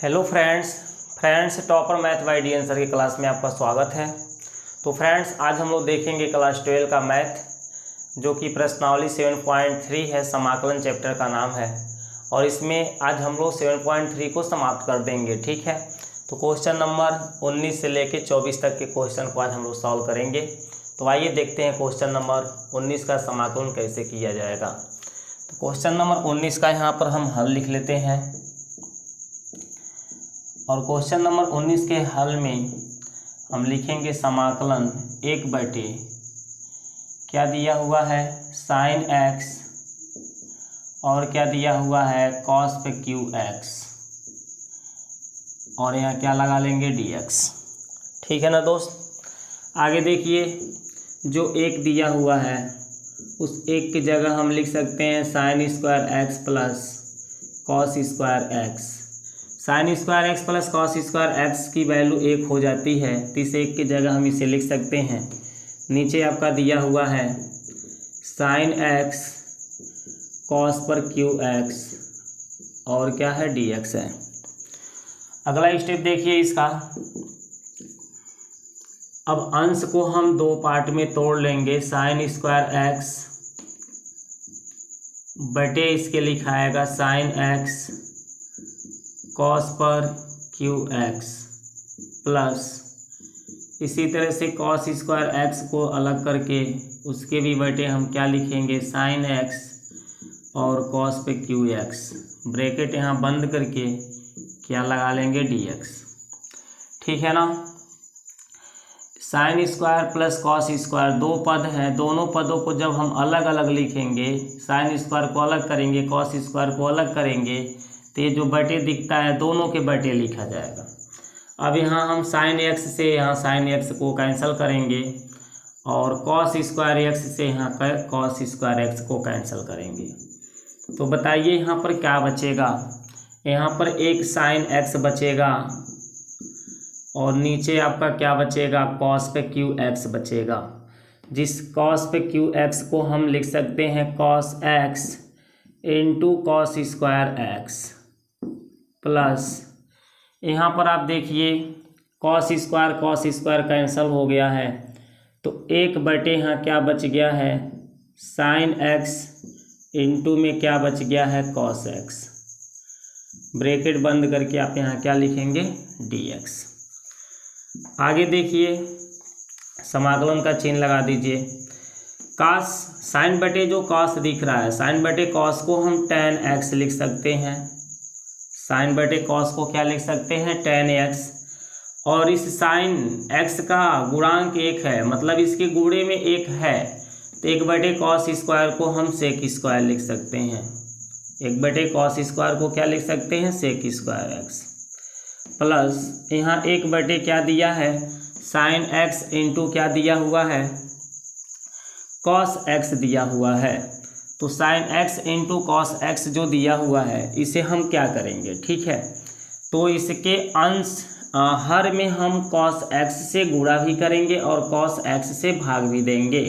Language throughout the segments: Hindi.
Hello friends topper math bye D sir की क्लास में आपका स्वागत है। तो फ्रेंड्स आज हम लोग देखेंगे क्लास 12 का मैथ जो कि प्रश्नावली 7.3 है, समाकलन चैप्टर का नाम है। और इसमें आज हम लोग 7.3 को समाप्त कर देंगे, ठीक है। तो क्वेश्चन नंबर 19 से लेके 24 तक के क्वेश्चन को आज हम लोग सॉल्व करेंगे। तो आइए देखते हैं क्वेश्चन नंबर 19 का समाकलन कैसे किया जाएगा। तो क्वेश्चन नंबर 19 का यहाँ पर हम हल लिख लेते हैं। और क्वेश्चन नंबर 19 के हल में हम लिखेंगे समाकलन 1/, क्या दिया हुआ है, साइन एक्स, और क्या दिया हुआ है, कॉस पे क्यू एक्स, और यहाँ क्या लगा लेंगे, dx। ठीक है ना दोस्त। आगे देखिए, जो एक दिया हुआ है उस एक की जगह हम लिख सकते हैं sign square x plus cos square x. Sign square x plus cos square x की वैल्यू 1 हो जाती है, तो इस एक की जगह हम इसे लिख सकते हैं। नीचे आपका दिया हुआ है साइन एक्स कॉस पर क्यू एक्स, और क्या है, dx है। अगला स्टेप देखिए इसका। अब अंश को हम दो पार्ट में तोड़ लेंगे। साइन स्क्वायर एक्स बटे इसके लिखाएगा साइन एक्स कॉस पर क्यू एक्स प्लस, इसी तरह से कॉस स्क्वायर एक्स को अलग करके उसके भी बटे हम क्या लिखेंगे, साइन एक्स और कॉस पे क्यू एक्स, ब्रैकेट यहाँ बंद करके क्या लगा लेंगे, dx। ठीक है ना। Sine square plus cos square दो पद हैं, दोनों पदों को जब हम अलग अलग लिखेंगे, साइन स्क्वायर को अलग करेंगे, कॉस स्क्वायर को अलग करेंगे, तो ये जो बटे दिखता है दोनों के बटे लिखा जाएगा। अब यहाँ हम साइन एक्स से यहाँ साइन एक्स को कैंसिल करेंगे और कॉस स्क्वायर एक्स से यहाँ कॉस स्क्वायर एक्स को कैंसिल करेंगे। तो बताइए यहाँ पर क्या बचेगा। यहाँ पर एक साइन एक्स बचेगा और नीचे आपका क्या बचेगा, कॉस पे क्यू एक्स बचेगा। जिस कॉस पे क्यू एक्स को हम लिख सकते हैं cos x into cos square x plus, यहाँ पर आप देखिए कॉस स्क्वायर कैंसिल हो गया है, तो 1/, यहाँ क्या बच गया है, साइन एक्स इंटू में क्या बच गया है, कॉस एक्स, ब्रैकेट बंद करके आप यहाँ क्या लिखेंगे, dx। आगे देखिए, समाकलन का चिन्ह लगा दीजिए। कॉस साइन बटे जो कॉस दिख रहा है, साइन बटे कॉस को हम tan x लिख सकते हैं। साइन बटे कॉस को क्या लिख सकते हैं, tan x। और इस साइन x का गुणांक 1 है, मतलब इसके गुणे में 1 है, तो 1/, कॉस स्क्वायर को हम सेक स्क्वायर लिख सकते हैं। 1/, कॉस स्क्वायर को क्या लिख सकते हैं, सेक स्क्वायर एक्स प्लस, यहाँ 1/, क्या दिया है, साइन एक्स इंटू क्या दिया हुआ है, कॉस एक्स दिया हुआ है। तो sine x into cos x जो दिया हुआ है इसे हम क्या करेंगे, ठीक है। तो इसके अंश हर में हम कॉस एक्स से गुणा भी करेंगे और कॉस एक्स से भाग भी देंगे।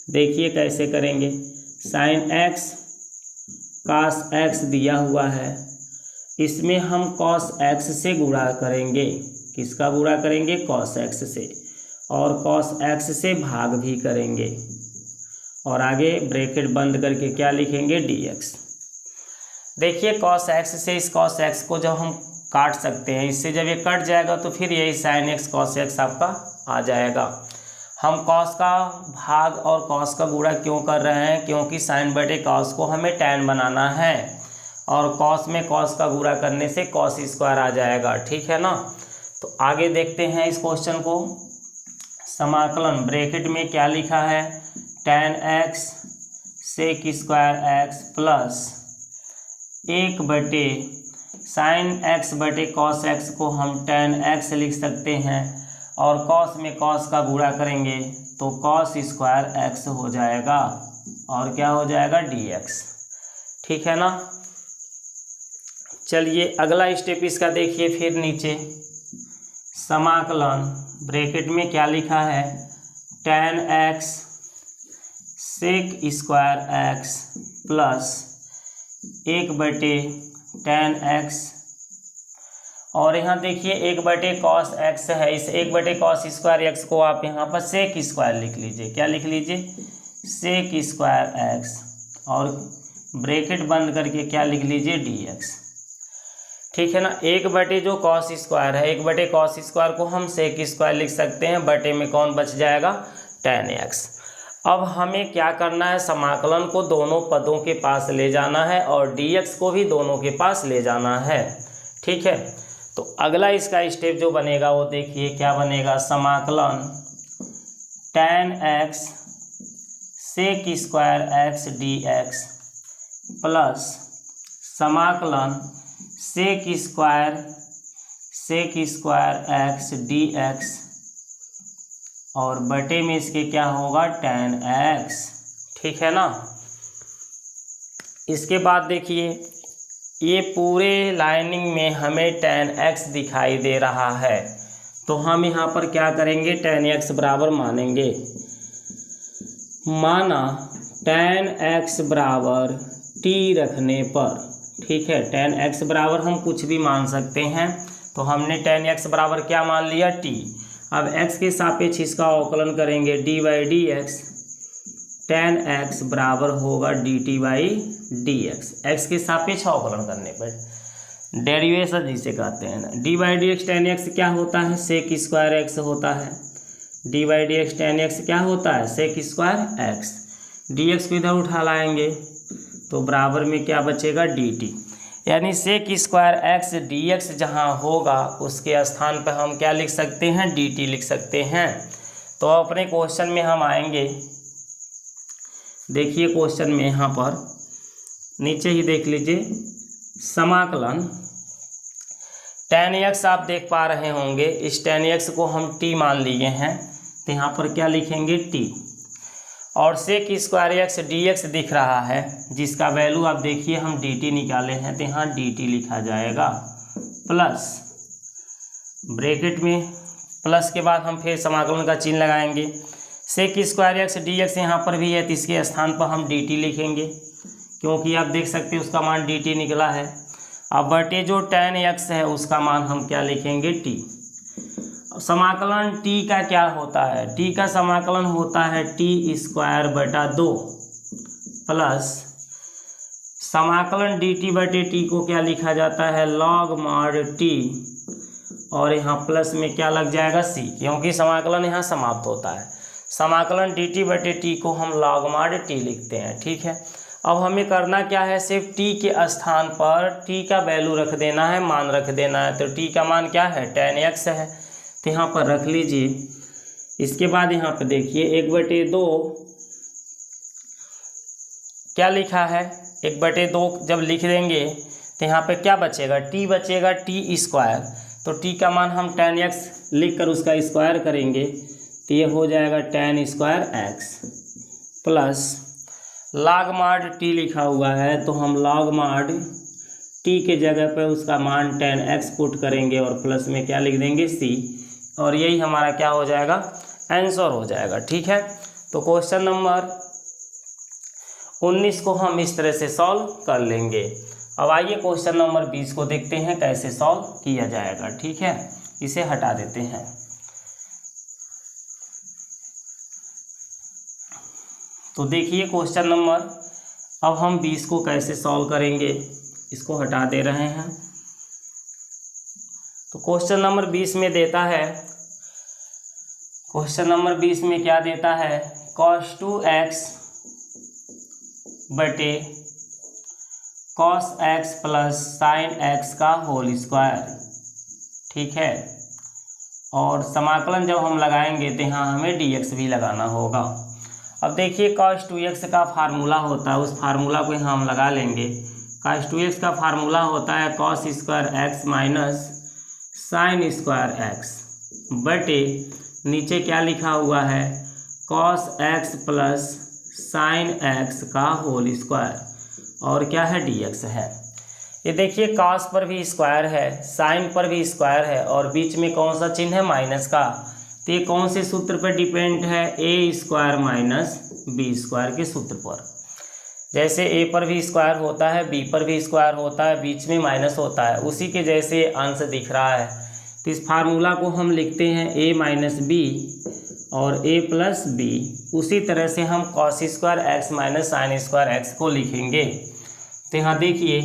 देखिए कैसे करेंगे। साइन एक्स कॉस एक्स दिया हुआ है, इसमें हम कॉस एक्स से गुणा करेंगे। किसका गुणा करेंगे, कॉस एक्स से, और कॉस एक्स से भाग भी करेंगे, और आगे ब्रैकेट बंद करके क्या लिखेंगे, dx। देखिए कॉस एक्स से इस कॉस एक्स को जब हम काट सकते हैं, इससे जब ये कट जाएगा तो फिर यही साइन एक्स कॉस एक्स आपका आ जाएगा। हम कॉस का भाग और कॉस का गुणा क्यों कर रहे हैं, क्योंकि साइन बटे कॉस को हमें tan बनाना है, और कॉस में कॉस का गुणा करने से कॉस स्क्वायर आ जाएगा, ठीक है ना। तो आगे देखते हैं इस क्वेश्चन को। समाकलन ब्रैकेट में क्या लिखा है, tan x sec square x plus 1/, sine x बटे कॉस एक्स को हम tan x लिख सकते हैं, और कॉस में कॉस का गुणा करेंगे तो कॉस स्क्वायर एक्स हो जाएगा, और क्या हो जाएगा, dx। ठीक है ना। चलिए अगला स्टेप इसका देखिए। फिर नीचे समाकलन ब्रैकेट में क्या लिखा है, tan x sec square x plus 1/, tan x और यहाँ देखिए 1/cos x है, इस 1/cos स्क्वायर एक्स को आप यहाँ पर सेक स्क्वायर लिख लीजिए। क्या लिख लीजिए? सेक स्क्वायर एक्स, और ब्रैकेट बंद करके क्या लिख लीजिए? dx। ठीक है ना। 1/cos स्क्वायर है, 1/cos स्क्वायर को हम सेक स्क्वायर लिख सकते हैं, बटे में कौन बच जाएगा? tan x। अब हमें क्या करना है? समाकलन को दोनों पदों के पास ले जाना है और dx को भी दोनों के पास ले जाना है। ठीक है, तो अगला इसका स्टेप जो बनेगा वो देखिए क्या बनेगा? समाकलन tan x sec square x dx plus समाकलन सेक स्क्वायर x dx और बटे में इसके क्या होगा? tan x। ठीक है ना। इसके बाद देखिए ये पूरे लाइनिंग में हमें tan x दिखाई दे रहा है, तो हम यहाँ पर क्या करेंगे? tan x बराबर मानेंगे। माना tan x बराबर t रखने पर, ठीक है, tan x बराबर हम कुछ भी मान सकते हैं, तो हमने tan x बराबर क्या मान लिया? t। अब x के सापेक्ष इसका अवकलन करेंगे, d/dx tan x बराबर होगा dt/dx। x के सापेक्ष अवकलन करने पर डेरिवेशन जिसे कहते हैं ना, d/dx tan x क्या होता है? सेक स्क्वायर x होता है। d/dx tan x क्या होता है? सेक स्क्वायर x। dx को इधर उठा लाएंगे तो बराबर में क्या बचेगा? dt। यानी सेक स्क्वायर x dx जहाँ होगा उसके स्थान पर हम क्या लिख सकते हैं? dt लिख सकते हैं। तो अपने क्वेश्चन में हम आएंगे, देखिए क्वेश्चन में यहाँ पर नीचे ही देख लीजिए, समाकलन tan x आप देख पा रहे होंगे, इस tan x को हम t मान लिए हैं, तो यहाँ पर क्या लिखेंगे? t। और सेक स्क्वायर x dx दिख रहा है, जिसका वैल्यू आप देखिए हम dt निकाले हैं, तो यहाँ dt लिखा जाएगा प्लस ब्रैकेट में, प्लस के बाद हम फिर समाकलन का चिन्ह लगाएंगे। सेक स्क्वायर x dx यहाँ पर भी है, तो इसके स्थान पर हम dt लिखेंगे, क्योंकि आप देख सकते हैं उसका मान dt निकला है। अब बटे जो tan x है उसका मान हम क्या लिखेंगे? t। समाकलन t का क्या होता है? t का समाकलन होता है t² 2 प्लस समाकलन dt/t को क्या लिखा जाता है? log mod t, और यहाँ प्लस में क्या लग जाएगा? c, क्योंकि समाकलन यहाँ समाप्त होता है। समाकलन dt/t को हम log mod t लिखते हैं। ठीक है, अब हमें करना क्या है? सिर्फ t के स्थान पर t का वैल्यू रख deना है, मान रख देना है। तो t का मान क्या है? tan x है, तो यहाँ पर रख लीजिए। इसके बाद यहाँ पर देखिए 1/2 क्या लिखा है? 1/2 जब लिख देंगे तो यहाँ पे क्या बचेगा? t बचेगा, t²। तो t का मान हम tan x लिख कर उसका स्क्वायर करेंगे, तो ये हो जाएगा tan² x plus log mod t लिखा हुआ है, तो हम log mod t के जगह पे उसका मान tan x पुट करेंगे और प्लस में क्या लिख देंगे? c, और यही हमारा क्या हो जाएगा? आंसर हो जाएगा। ठीक है, तो क्वेश्चन नंबर 19 को हम इस तरह से सॉल्व कर लेंगे। अब आइए क्वेश्चन नंबर 20 को देखते हैं कैसे सॉल्व किया जाएगा। ठीक है, इसे हटा देते हैं। तो देखिए क्वेश्चन नंबर, अब हम 20 को कैसे सॉल्व करेंगे, इसको हटा दे रहे हैं। तो क्वेश्चन नंबर 20 में देता है, क्वेश्चन नंबर 20 में क्या देता है? cos 2x बटे cos x plus sign x का होल स्क्वायर। ठीक है, और समाकलन जब हम लगाएंगे तो यहाँ हमें dx भी लगाना होगा। अब देखिए cos 2x का फार्मूला होता है, उस फार्मूला को यहाँ हम लगा लेंगे। cos 2x का फार्मूला होता है cos square x minus sine square x बटे नीचे क्या लिखा हुआ है? cos x plus sign x का होल स्क्वायर, और क्या है? dx है। ये देखिए cos पर भी स्क्वायर है, साइन पर भी स्क्वायर है, और बीच में कौन सा चिन्ह है? माइनस का। तो ये कौन से सूत्र पर डिपेंड है? a² माइनस b² के सूत्र पर। जैसे a पर भी स्क्वायर होता है, b पर भी स्क्वायर होता है, बीच में माइनस होता है, उसी के जैसे अंश दिख रहा है। तो इस फार्मूला को हम लिखते हैं a माइनस बी और a प्लस बी। उसी तरह से हम cos square x minus sign square x को लिखेंगे। तो यहाँ देखिए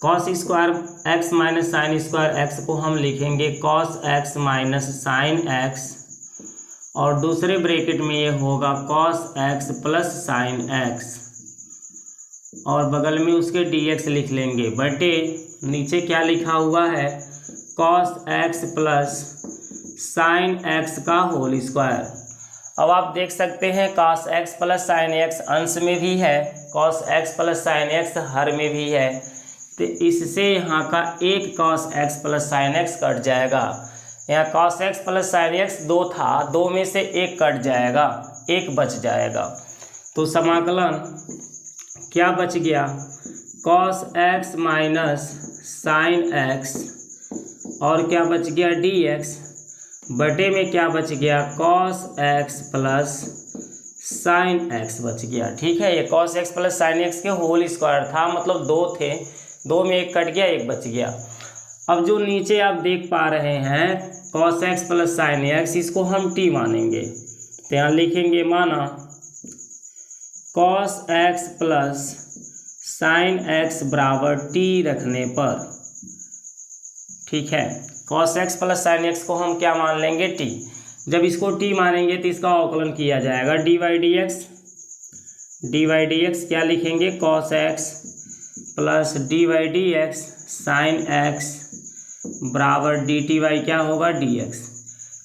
cos square x minus sign square x को हम लिखेंगे cos x minus sine x, और दूसरे ब्रैकेट में ये होगा cos x plus sine x, और बगल में उसके dx लिख लेंगे बटे नीचे क्या लिखा हुआ है cos x plus sine x का होल स्क्वायर। अब आप देख सकते हैं cos x plus sine x अंश में भी है, cos x plus sine x हर में भी है। तो इससे यहाँ का एक cos x plus sine x cut जाएगा। यहाँ cos x plus sine x 2 था, 2 में से 1 कट जाएगा, 1 बच जाएगा। तो समाकलन क्या बच गया cos x minus sine x, और क्या बच गया dx, बटे में क्या बच गया cos x plus sine x बच गया। ठीक है, ये cos x plus sine x के होल स्क्वायर था, मतलब 2 थे, 2 में 1 कट गया, 1 बच गया। अब जो नीचे आप देख पा रहे हैं cos x plus sine x, इसको हम t मानेंगे। तो यहाँ लिखेंगे माना cos x plus sine x बराबर t रखने पर, ठीक है, cos x plus sine x को हम क्या मान लेंगे t। जब इसको t मानेंगे तो इसका अवकलन किया जाएगा dy dx क्या लिखेंगे cos x plus dy dx sine x बराबर dt बाई क्या होगा dx।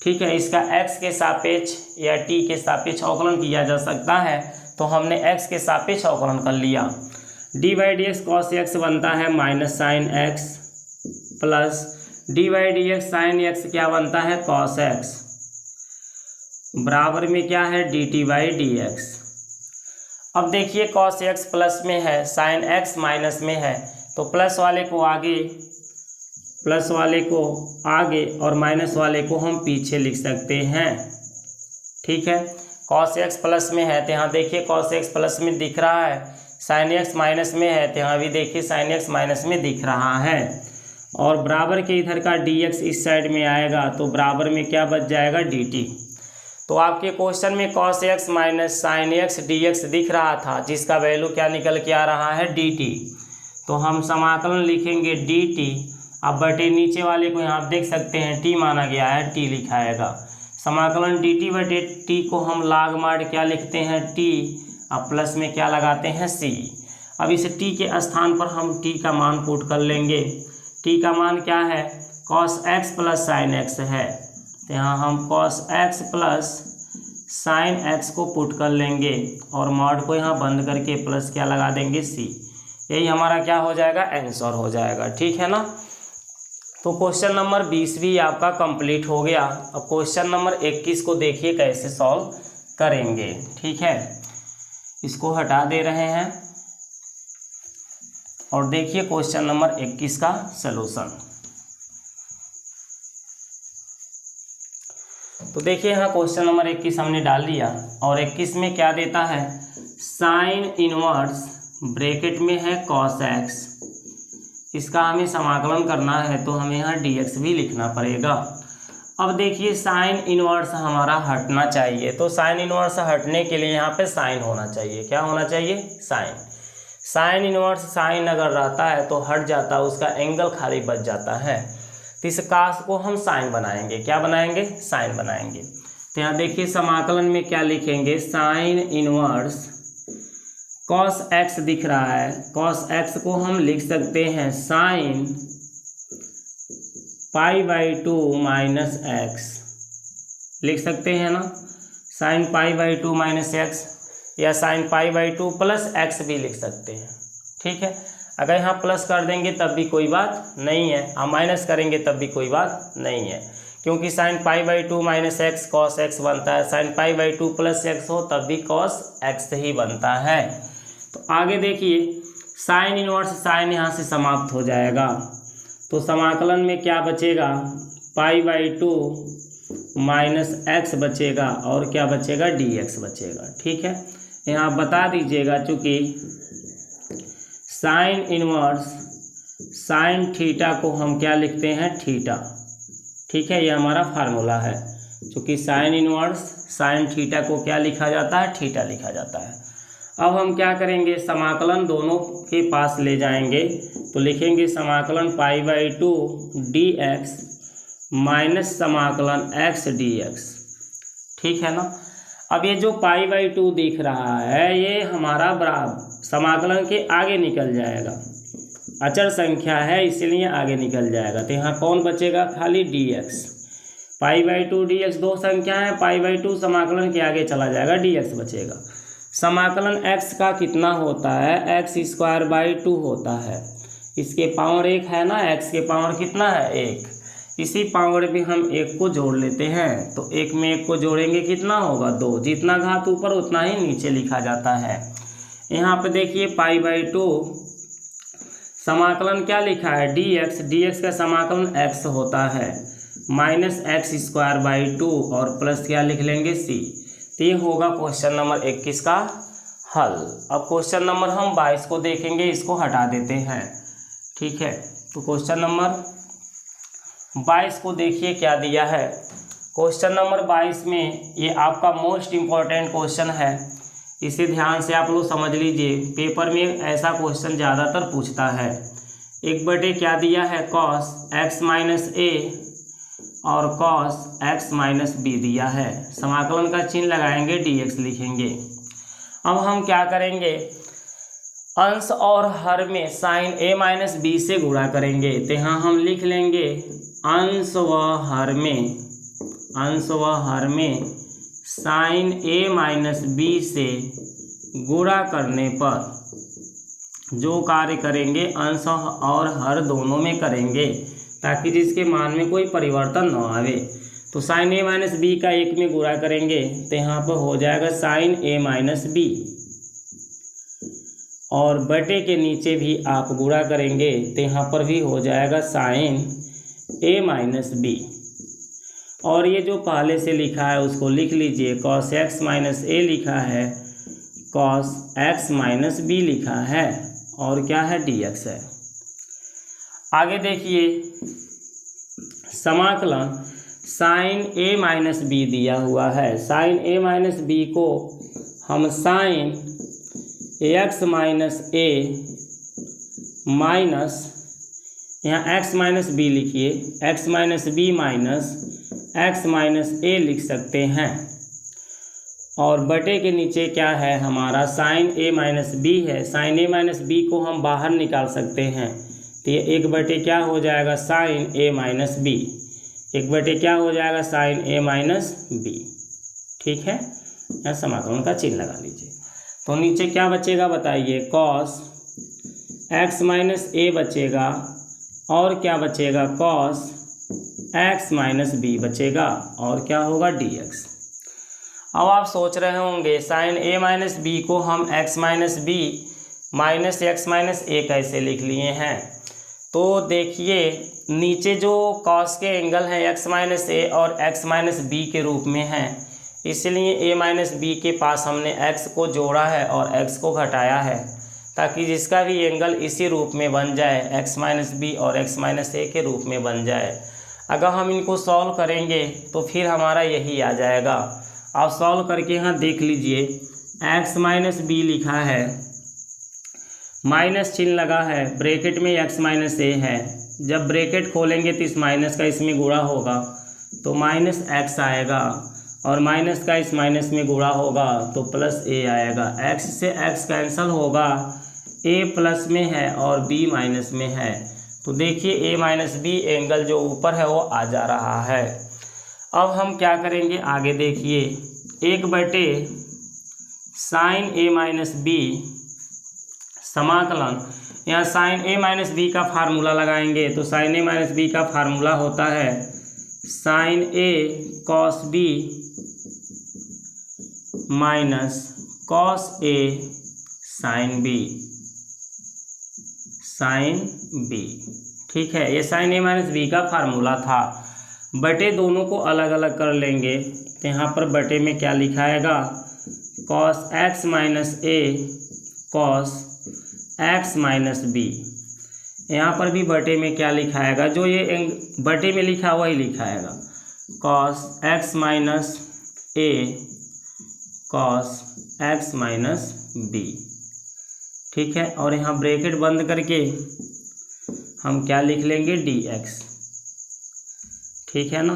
ठीक है, इसका x के सापेक्ष या t के सापेक्ष अवकलन किया जा सकता है, तो हमने x के सापेक्ष अवकलन कर लिया। dy dx कॉस एक्स बनता है minus sine x plus dy dx sine x क्या बनता है कॉस एक्स बराबर में क्या है dt बाई dx। अब देखिए कॉस एक्स प्लस में है, साइन एक्स माइनस में है, तो प्लस वाले को आगे और माइनस वाले को हम पीछे लिख सकते हैं। ठीक है, कॉस एक्स प्लस में है तो यहाँ देखिए कॉस एक्स प्लस में दिख रहा है, साइन एक्स माइनस में है तो यहाँ भी देखिए साइन एक्स माइनस में दिख रहा है, और बराबर के इधर का dx इस साइड में आएगा तो बराबर में क्या बच जाएगा dt। तो आपके क्वेश्चन में cos x minus sine x dx दिख रहा था, जिसका वैल्यू क्या निकल के आ रहा है dt। तो हम समाकलन लिखेंगे dt। अब बटे नीचे वाले को यहाँ आप देख सकते हैं t माना गया है, t लिखाएगा। समाकलन dt बटे t को हम लाग मार क्या लिखते हैं t, अब प्लस में क्या लगाते हैं c। अब इस t के स्थान पर हम t का मान पुट कर लेंगे। t का मान क्या है cos x plus sine x है, तो यहाँ हम cos x plus sine x को पुट कर लेंगे और मॉड को यहाँ बंद करके प्लस क्या लगा देंगे c। यही हमारा क्या हो जाएगा आंसर हो जाएगा। ठीक है ना। तो क्वेश्चन नंबर 20 भी आपका कंप्लीट हो गया। अब क्वेश्चन नंबर 21 को देखिए कैसे सॉल्व करेंगे। ठीक है, इसको हटा दे रहे हैं और देखिए क्वेश्चन नंबर 21 का सलूशन। तो देखिए यहाँ क्वेश्चन नंबर 21 हमने डाल दिया और 21 में क्या देता है साइन इनवर्स ब्रैकेट में है कॉस एक्स, इसका हमें समाकलन करना है तो हमें यहाँ dx भी लिखना पड़ेगा। अब देखिए साइन इनवर्स हमारा हटना चाहिए, तो साइन इनवर्स हटने के लिए यहाँ पे साइन होना चाहिए। क्या होना चाहिए साइन इनवर्स साइन अगर रहता है तो हट जाता है, उसका एंगल खाली बच जाता है। तो इस कास को हम साइन बनाएंगे, क्या बनाएंगे साइन बनाएंगे। तो यहाँ देखिए समाकलन में क्या लिखेंगे साइन इनवर्स कॉस एक्स दिख रहा है, कॉस एक्स को हम लिख सकते हैं sine pi by 2 minus x, लिख सकते हैं ना, sine pi by 2 minus x या sine pi by 2 plus x भी लिख सकते हैं। ठीक है, अगर यहाँ प्लस कर देंगे तब भी कोई बात नहीं है, और माइनस करेंगे तब भी कोई बात नहीं है, क्योंकि sign pi by 2 minus x cos x बनता है, sign pi by 2 plus x हो तब भी कॉस एक्स ही बनता है। तो आगे देखिए साइन इनवर्स साइन यहाँ से समाप्त हो जाएगा, तो समाकलन में क्या बचेगा पाई बाई 2 माइनस एक्स बचेगा और क्या बचेगा dx बचेगा। ठीक है, यहाँ बता दीजिएगा, चूँकि साइन इनवर्स साइन थीटा को हम क्या लिखते हैं, थीटा। ठीक है, ये हमारा फार्मूला है। चूँकि साइन इनवर्स साइन थीटा को क्या लिखा जाता है, थीटा लिखा जाता है। अब हम क्या करेंगे, समाकलन दोनों के पास ले जाएंगे, तो लिखेंगे समाकलन π/2 dx माइनस समाकलन x dx। ठीक है ना। अब ये जो π/2 दिख रहा है, ये हमारा बराबर समाकलन के आगे निकल जाएगा, अचर संख्या है इसलिए आगे निकल जाएगा। तो यहाँ कौन बचेगा, खाली dx। π/2 dx दो संख्या है, π/2 समाकलन के आगे चला जाएगा, dx बचेगा। समाकलन x का कितना होता है, x² 2 होता है। इसके पावर 1 है ना, x के पावर कितना है, 1। इसी पावर में हम 1 को जोड़ लेते हैं, तो 1 में 1 को जोड़ेंगे कितना होगा, 2। जितना घात ऊपर उतना ही नीचे लिखा जाता है। यहाँ पे देखिए π/2 समाकलन क्या लिखा है, dx। dx का समाकलन x होता है, माइनस x² 2 और प्लस क्या लिख लेंगे, c। तो ये होगा क्वेश्चन नंबर 21 का हल। अब क्वेश्चन नंबर हम 22 को देखेंगे, इसको हटा देते हैं। ठीक है, तो क्वेश्चन नंबर 22 को देखिए क्या दिया है। क्वेश्चन नंबर 22 में ये आपका मोस्ट इम्पॉर्टेंट क्वेश्चन है, इसे ध्यान से आप लोग समझ लीजिए। पेपर में ऐसा क्वेश्चन ज़्यादातर पूछता है। 1/, क्या दिया है, cos x - a और cos x - b दिया है। समाकलन का चिन्ह लगाएंगे, dx लिखेंगे। अब हम क्या करेंगे, अंश और हर में साइन a - b से गुणा करेंगे। तो यहाँ हम लिख लेंगे अंश व हर में साइन a - b से गुणा करने पर जो कार्य करेंगे अंश और हर दोनों में करेंगे, ताकि जिसके मान में कोई परिवर्तन न आवे। तो साइन a - b का 1 में गुणा करेंगे, तो यहाँ पर हो जाएगा साइन a - b, और बटे के नीचे भी आप गुणा करेंगे, तो यहाँ पर भी हो जाएगा साइन a - b। और ये जो पहले से लिखा है उसको लिख लीजिए, cos x - a लिखा है, cos x - b लिखा है, और क्या है, dx है। आगे देखिए, समाकलन साइन a - b दिया हुआ है। साइन a - b को हम साइन x - a माइनस, यहाँ x - b लिखिए, x - b minus x - a लिख सकते हैं, और बटे के नीचे क्या है हमारा, साइन a - b है। साइन a - b को हम बाहर निकाल सकते हैं, तो ये 1/, क्या हो जाएगा, साइन a - b। 1/, क्या हो जाएगा, साइन a - b। ठीक है, यहाँ समाकलन का चिन्ह लगा लीजिए। तो नीचे क्या बचेगा बताइए, cos x - a बचेगा, और क्या बचेगा, cos x - b बचेगा, और क्या होगा, dx। अब आप सोच रहे होंगे साइन a - b को हम x - b minus x - a कैसे लिख लिए हैं। तो देखिए, नीचे जो cos के एंगल हैं x - a और x - b के रूप में हैं, इसलिए a - b के पास हमने x को जोड़ा है और x को घटाया है, ताकि जिसका भी एंगल इसी रूप में बन जाए, x - b और x - a के रूप में बन जाए। अगर हम इनको सॉल्व करेंगे तो फिर हमारा यही आ जाएगा। आप सॉल्व करके यहाँ देख लीजिए, x - b लिखा है, माइनस चिन्ह लगा है, ब्रैकेट में x - a है। जब ब्रैकेट खोलेंगे तो इस माइनस का इसमें गुणा होगा, तो -x आएगा, और माइनस का इस माइनस में गुणा होगा तो +a आएगा। x से x कैंसिल होगा, a प्लस में है और b माइनस में है। तो देखिए a - b एंगल जो ऊपर है वो आ जा रहा है। अब हम क्या करेंगे, आगे देखिए, 1/, साइन a - b समाकलन, यहाँ साइन a - b का फार्मूला लगाएंगे। तो साइन a - b का फार्मूला होता है sine a cos b minus cos a sine b। ठीक है, ये साइन a - b का फार्मूला था। बटे दोनों को अलग अलग कर लेंगे, तो यहाँ पर बटे में क्या लिखाएगा, कॉस एक्स माइनस ए कॉस एक्स माइनस बी। यहाँ पर भी बटे में क्या लिखाएगा, जो ये बटे में लिखा वही लिखाएगा, कॉस एक्स माइनस ए कॉस एक्स माइनस बी। ठीक है, और यहाँ ब्रैकेट बंद करके हम क्या लिख लेंगे, डी एक्स। ठीक है ना।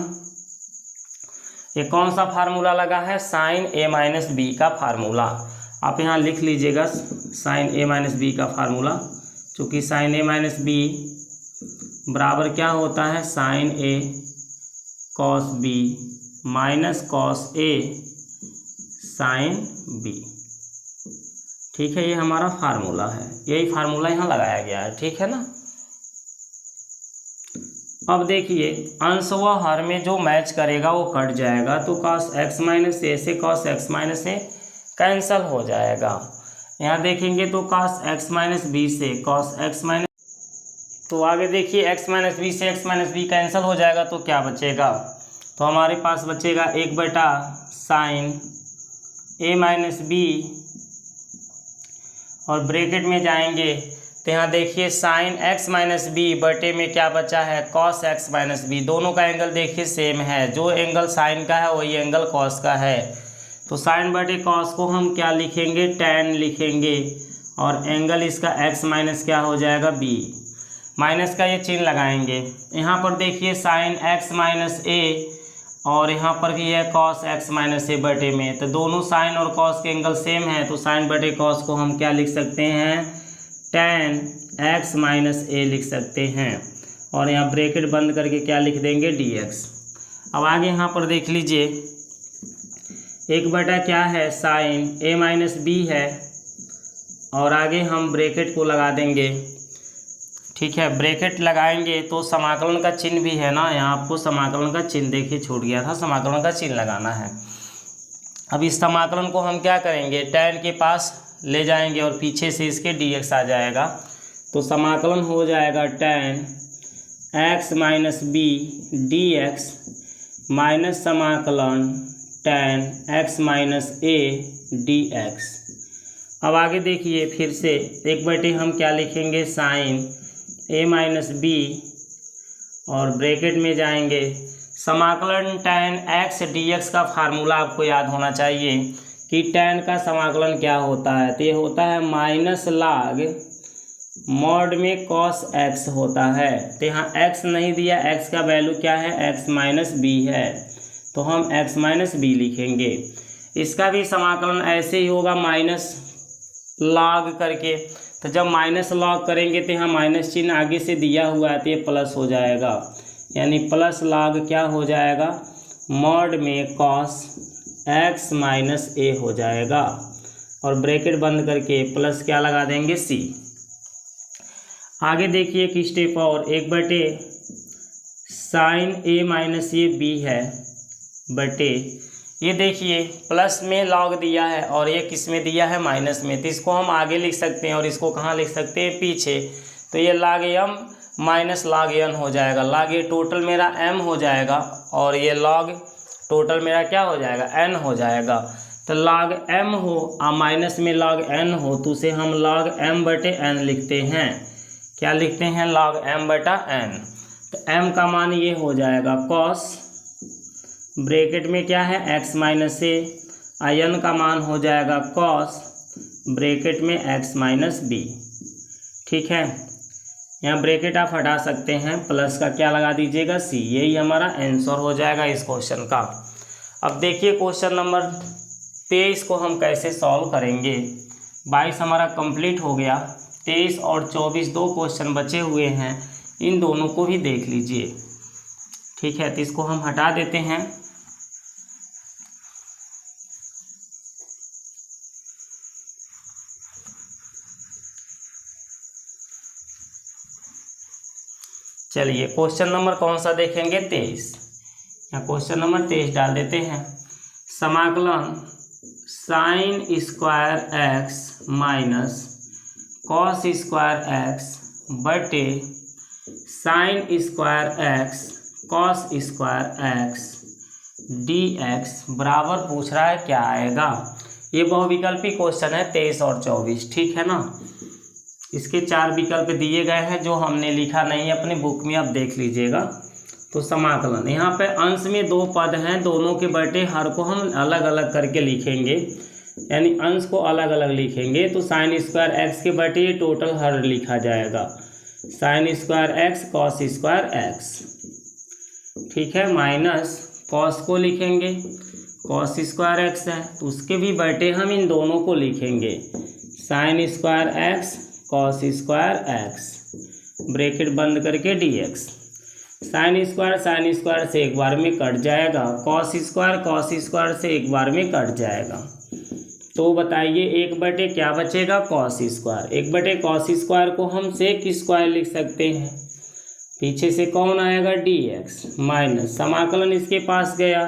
ये कौन सा फार्मूला लगा है, साइन ए माइनस बी का फार्मूला। आप यहाँ लिख लीजिएगा साइन ए माइनस बी का फार्मूला, चूँकि साइन ए माइनस बी बराबर क्या होता है, sign A cos B minus cos A sine B. ठीक है, ये हमारा फार्मूला है, यही फार्मूला यहाँ लगाया गया है। ठीक है ना। अब देखिए अंश व हर में जो मैच करेगा वो कट जाएगा, तो कॉस एक्स माइनस ए से कॉस एक्स माइनस ए कैंसल हो जाएगा। यहाँ देखेंगे तो कॉस एक्स माइनस बी से कॉस एक्स माइनस, तो आगे देखिए एक्स माइनस बी से एक्स माइनस बी कैंसिल हो जाएगा, तो क्या बचेगा, तो हमारे पास बचेगा 1 साइन ए माइनस बी, और ब्रैकेट में जाएंगे तो यहाँ देखिए साइन एक्स माइनस बी बटे में क्या बचा है, कॉस एक्स माइनस बी। दोनों का एंगल देखिए सेम है, जो एंगल साइन का है वही एंगल कॉस का है, तो साइन बटे कॉस को हम क्या लिखेंगे, टैन लिखेंगे, और एंगल इसका एक्स माइनस क्या हो जाएगा, बी। माइनस का ये चिन्ह लगाएंगे। यहाँ पर देखिए साइन एक्स माइनस ए, और यहाँ पर भी है कॉस एक्स माइनस ए बटे में, तो दोनों साइन और कॉस के एंगल सेम है, तो साइन बटे कॉस को हम क्या लिख सकते हैं, टैन एक्स माइनस ए लिख सकते हैं, और यहाँ ब्रैकेट बंद करके क्या लिख देंगे, डी एक्स। अब आगे यहाँ पर देख लीजिए 1 क्या है, साइन ए माइनस बी है, और आगे हम ब्रैकेट को लगा देंगे। ठीक है, ब्रैकेट लगाएंगे तो समाकलन का चिन्ह भी है ना, यहाँ आपको समाकलन का चिन्ह देखिए छूट गया था, समाकलन का चिन्ह लगाना है। अब इस समाकलन को हम क्या करेंगे, टैन के पास ले जाएंगे और पीछे से इसके dx आ जाएगा, तो समाकलन हो जाएगा tan x minus b d x minus समाकलन tan x minus a d x. अब आगे देखिए फिर से 1 हम क्या लिखेंगे, साइन ए माइनस बी, और ब्रैकेट में जाएंगे, समाकलन टैन एक्स डी एक्स का फार्मूला आपको याद होना चाहिए कि टैन का समाकलन क्या होता है, तो ये होता है माइनस लाग मॉड में कॉस एक्स होता है। तो यहाँ एक्स नहीं दिया, एक्स का वैल्यू क्या है, एक्स माइनस बी है, तो हम एक्स माइनस बी लिखेंगे। इसका भी समाकलन ऐसे ही होगा, माइनस लॉग करके, तो जब माइनस लॉग करेंगे तो यहाँ माइनस चिन्ह आगे से दिया हुआ है, तो ये प्लस हो जाएगा, यानी प्लस लॉग क्या हो जाएगा, मॉड में कॉस एक्स माइनस ए हो जाएगा, और ब्रैकेट बंद करके प्लस क्या लगा देंगे, सी। आगे देखिए एक स्टेप और, 1 साइन ए माइनस ये बी है बटे, ये देखिए प्लस में लॉग दिया है और ये किस में दिया है, माइनस में, तो इसको हम आगे लिख सकते हैं और इसको कहाँ लिख सकते हैं, पीछे, तो ये log m minus log n हो जाएगा। log ये टोटल मेरा m हो जाएगा, और ये log टोटल मेरा क्या हो जाएगा, n हो जाएगा। तो log m हो और माइनस में log n हो, तो उसे हम log m बटे n लिखते हैं। क्या लिखते हैं, log m बटा n। तो m का मान ये हो जाएगा cos, ब्रैकेट में क्या है, x माइनस ए, n का मान हो जाएगा cos, ब्रैकेट में x माइनस बी। ठीक है, यहाँ ब्रैकेट आप हटा सकते हैं, प्लस का क्या लगा दीजिएगा, सी। यही हमारा आंसर हो जाएगा इस क्वेश्चन का। अब देखिए क्वेश्चन नंबर 23 को हम कैसे सॉल्व करेंगे। 22 हमारा कंप्लीट हो गया, 23 और 24 2 क्वेश्चन बचे हुए हैं, इन दोनों को भी देख लीजिए। ठीक है, तो इसको हम हटा देते हैं। चलिए क्वेश्चन नंबर कौन सा देखेंगे, 23। यहाँ क्वेश्चन नंबर 23 डाल देते हैं। समाकलन sine square x minus cos square x बटे sine square x cos square x d x बराबर पूछ रहा है क्या आएगा। ये बहुविकल्पी क्वेश्चन है 23 और 24, ठीक है ना। इसके 4 विकल्प दिए गए हैं जो हमने लिखा नहीं है अपनी बुक में, आप देख लीजिएगा। तो समाकलन, यहाँ पे अंश में 2 पद हैं, दोनों के बटे हर को हम अलग अलग करके लिखेंगे, यानी अंश को अलग अलग लिखेंगे। तो साइन स्क्वायर एक्स के बटे टोटल हर लिखा जाएगा, sign square x cos square x, ठीक है, माइनस कॉस को लिखेंगे, कॉस स्क्वायर एक्स है तो उसके भी बटे हम इन दोनों को लिखेंगे, sign square x cos square x, bracket बंद करके dx। साइन स्क्वायर से एक बार में कट जाएगा, कॉस स्क्वायर से एक बार में कट जाएगा। तो बताइए 1/, क्या बचेगा, कॉस स्क्वायर। 1/, कॉस स्क्वायर को हम सेक स्क्वायर लिख सकते हैं, पीछे से कौन आएगा, dx, माइनस समाकलन इसके पास गया।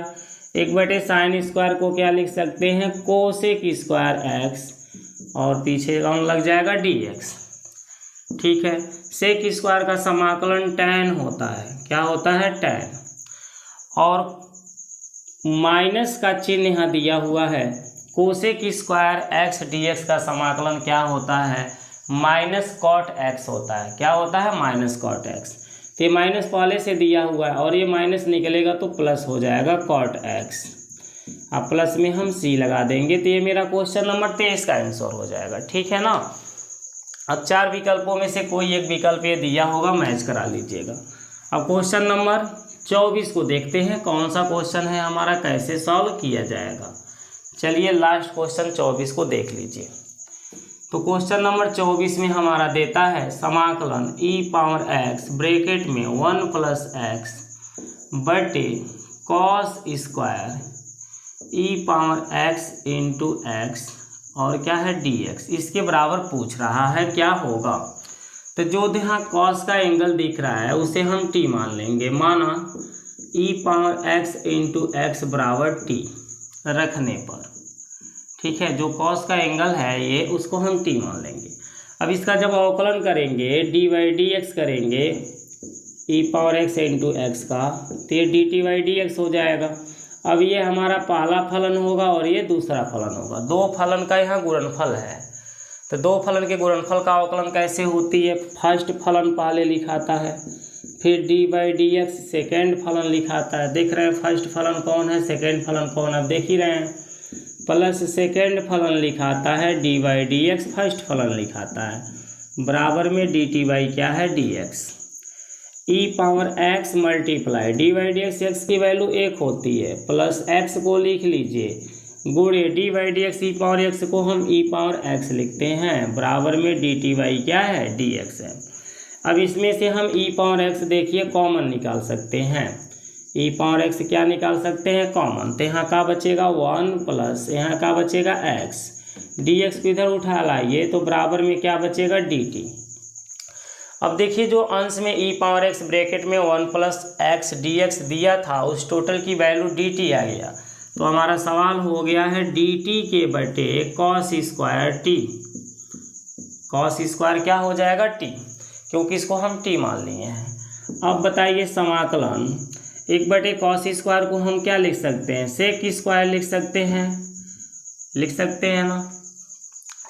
1/, साइन स्क्वायर को क्या लिख सकते हैं, कोसेक स्क्वायर एक्स, और पीछे कौन लग जाएगा, dx, ठीक है। सेक स्क्वायर का समाकलन tan होता है, क्या होता है, tan, और माइनस का चिन्ह यहाँ दिया हुआ है, कोसेक स्क्वायर एक्स dx का समाकलन क्या होता है, माइनस कॉट एक्स होता है, क्या होता है, माइनस कॉट एक्स। तो ये माइनस पहले से दिया हुआ है और ये माइनस निकलेगा तो प्लस हो जाएगा कॉट एक्स, अब प्लस में हम सी लगा देंगे। तो ये मेरा क्वेश्चन नंबर 23 का आंसर हो जाएगा, ठीक है ना। अब 4 विकल्पों में से कोई एक विकल्प ये दिया होगा, मैच करा लीजिएगा। अब क्वेश्चन नंबर 24 को देखते हैं, कौन सा क्वेश्चन है हमारा, कैसे सॉल्व किया जाएगा। चलिए लास्ट क्वेश्चन 24 को देख लीजिए। तो क्वेश्चन नंबर 24 में हमारा देता है समाकलन e पावर x ब्रैकेट में 1 + x बटे cos square e power x into x और क्या है dx, इसके बराबर पूछ रहा है क्या होगा। तो जो यहाँ कॉस का एंगल दिख रहा है उसे हम t मान लेंगे, माना e power x into x बराबर t रखने पर, ठीक है। जो कॉस का एंगल है ये, उसको हम t मान लेंगे। अब इसका जब अवकलन करेंगे dy/dx करेंगे e power x into x का, तो ये dt/dx हो जाएगा। अब ये हमारा पहला फलन होगा और ये दूसरा फलन होगा, 2 फलन का यहाँ गुणनफल है। तो 2 फलन के गुणनफल का अवकलन कैसे होती है, फर्स्ट फलन पहले लिखाता है, फिर dy/dx सेकेंड फलन लिखाता है। देख रहे हैं फर्स्ट फलन कौन है, सेकेंड फलन कौन है, देख ही रहे हैं, प्लस सेकेंड फलन लिखाता है, dy/dx फर्स्ट फलन लिखाता है, बराबर में dt/ क्या है, dx। e power x multiply dy/dx, x की वैल्यू 1 होती है, प्लस x को लिख लीजिए, गुणे dy/dx e पावर x को हम e पावर x लिखते हैं, बराबर में dt/ क्या है, dx है। अब इसमें से हम e पावर x देखिए कॉमन निकाल सकते हैं, e पावर x क्या निकाल सकते हैं, कॉमन। तो यहाँ का बचेगा 1 प्लस यहाँ का बचेगा x, dx को इधर उठा लाइए तो बराबर में क्या बचेगा, dt। अब देखिए जो अंश में e पावर x ब्रैकेट में 1 + x dx दिया था उस टोटल की वैल्यू dt आ गया। तो हमारा सवाल हो गया है dt के बटे cos square t, cos square क्या हो जाएगा, t, क्योंकि इसको हम t मान लिए हैं। अब बताइए समाकलन 1/, कॉस स्क्वायर को हम क्या लिख सकते हैं, सेक स्क्वायर लिख सकते हैं, लिख सकते हैं ना।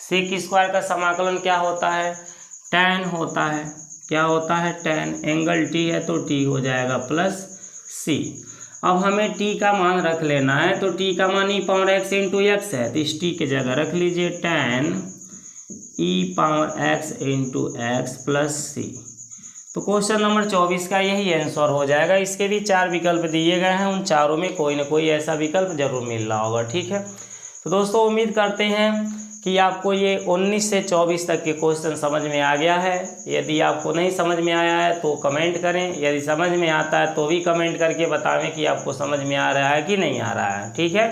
सेक स्क्वायर का समाकलन क्या होता है, tan होता है, क्या होता है, tan, एंगल t है तो t हो जाएगा प्लस c। अब हमें t का मान रख लेना है, तो t का मान e power x into x है, तो इस t की जगह रख लीजिए tan e power x into x plus c। तो क्वेश्चन नंबर 24 का यही आंसर हो जाएगा। इसके भी 4 विकल्प दिए गए हैं, उन चारों में कोई ना कोई ऐसा विकल्प जरूर मिल रहा होगा, ठीक है। तो दोस्तों उम्मीद करते हैं कि आपको ये 19 से 24 तक के क्वेश्चन समझ में आ गया है। यदि आपको नहीं समझ में आया है तो कमेंट करें, यदि समझ में आता है तो भी कमेंट करके बतावें कि आपको समझ में आ रहा है कि नहीं आ रहा है, ठीक है।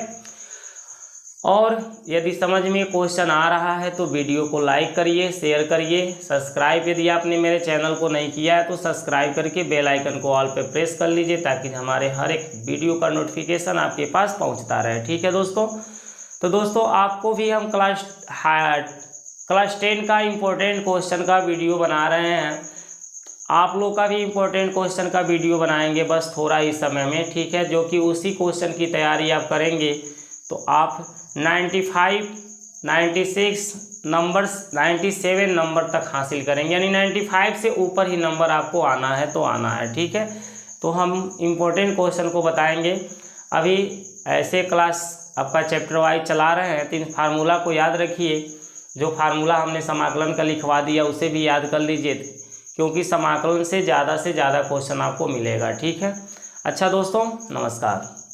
और यदि समझ में क्वेश्चन आ रहा है तो वीडियो को लाइक करिए, शेयर करिए, सब्सक्राइब यदि आपने मेरे चैनल को नहीं किया है तो सब्सक्राइब करके बेल आइकन को ऑल पे प्रेस कर लीजिए, ताकि हमारे हर एक वीडियो का नोटिफिकेशन आपके पास पहुंचता रहे, ठीक है दोस्तों। तो दोस्तों आपको भी हम क्लास 10 का इम्पोर्टेंट क्वेश्चन का वीडियो बना रहे हैं, आप लोग का भी इम्पोर्टेंट क्वेश्चन का वीडियो बनाएंगे बस थोड़ा ही समय में, ठीक है। जो कि उसी क्वेश्चन की तैयारी आप करेंगे तो आप 95, 96 नंबर, 97 नंबर तक हासिल करेंगे, यानी 95 से ऊपर ही नंबर आपको आना है तो आना है। ठीक है, तो हम इम्पोर्टेंट क्वेश्चन को बताएंगे। अभी ऐसे क्लास आपका चैप्टर वाइज चला रहे हैं, तो इन फार्मूला को याद रखिए। जो फार्मूला हमने समाकलन का लिखवा दिया उसे भी याद कर लीजिए, क्योंकि समाकलन से ज़्यादा क्वेश्चन आपको मिलेगा। ठीक है, अच्छा दोस्तों, नमस्कार।